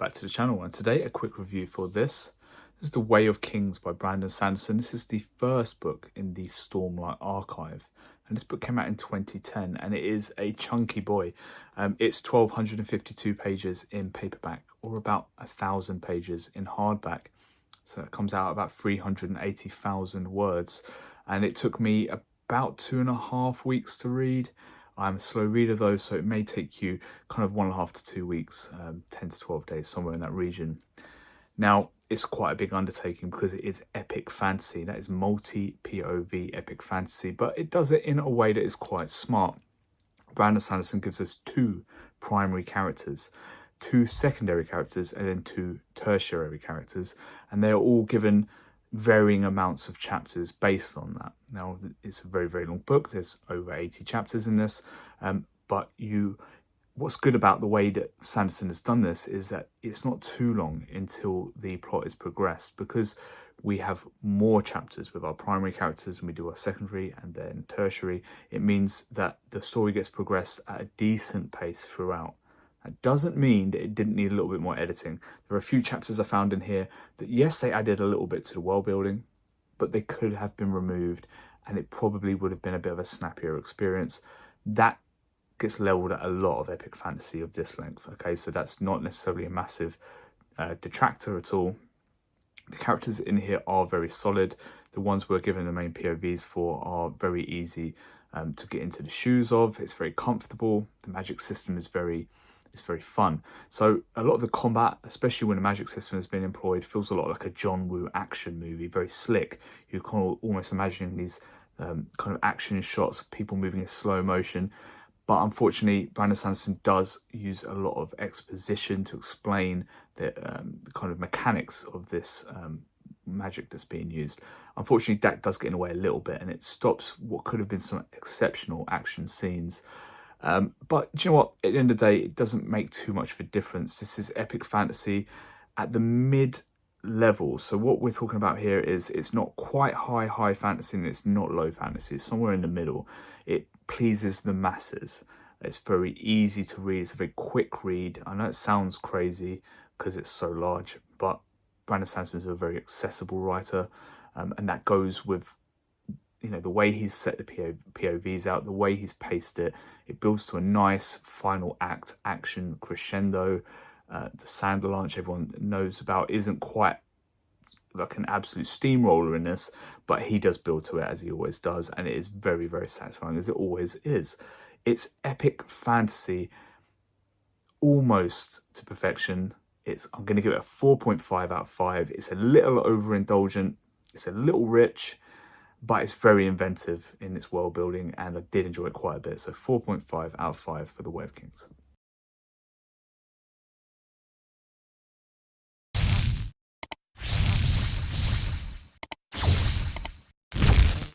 back to the channel, and today a quick review for this. This is The Way of Kings by Sanderson. This is the first book in the Stormlight Archive, and this book came out in 2010, and it is a chunky boy. It's 1,252 pages in paperback, or about 1,000 pages in hardback. So it comes out about 380,000 words, and it took me about 2.5 weeks to read. I'm a slow reader though, so it may take you kind of 1.5 to 2 weeks, 10 to 12 days, somewhere in that region. Now, it's quite a big undertaking because it is epic fantasy. That is multi-POV epic fantasy, but it does it in a way that is quite smart. Sanderson gives us 2 primary characters, 2 secondary characters, and then 2 tertiary characters, and they're all given varying amounts of chapters based on that. Now, it's a very, very long book. There's over 80 chapters in this, but what's good about the way that Sanderson has done this is that it's not too long until the plot is progressed, because we have more chapters with our primary characters and we do our secondary and then tertiary. It means that the story gets progressed at a decent pace throughout. That doesn't mean that it didn't need a little bit more editing. There are a few chapters I found in here that, yes, they added a little bit to the world building, but they could have been removed and it probably would have been a bit of a snappier experience. That gets leveled at a lot of epic fantasy of this length, okay? So that's not necessarily a massive detractor at all. The characters in here are very solid. The ones we're given the main POVs for are very easy to get into the shoes of. It's very comfortable. The magic system is very fun. So a lot of the combat, especially when the magic system has been employed, feels a lot like a John Woo action movie, very slick. You're kind of almost imagining these kind of action shots of people moving in slow motion. But unfortunately, Sanderson does use a lot of exposition to explain the kind of mechanics of this magic that's being used. Unfortunately, that does get in the way a little bit, and it stops what could have been some exceptional action scenes. But do you know what? At the end of the day, it doesn't make too much of a difference. This is epic fantasy at the mid level. So what we're talking about here is it's not quite high fantasy and it's not low fantasy. It's somewhere in the middle. It pleases the masses. It's very easy to read. It's a very quick read. I know it sounds crazy because it's so large, but Sanderson is a very accessible writer, and that goes with, you know, the way he's set the POVs out, the way he's paced it. It builds to a nice final act action crescendo. The Sand launch everyone knows about isn't quite like an absolute steamroller in this, but he does build to it as he always does, and it is very, very satisfying, as it always is. It's epic fantasy almost to perfection. I'm going to give it a 4.5 out of 5. It's a little overindulgent, it's a little rich, but it's very inventive in its world building, and I did enjoy it quite a bit. So 4.5 out of 5 for The Way of Kings.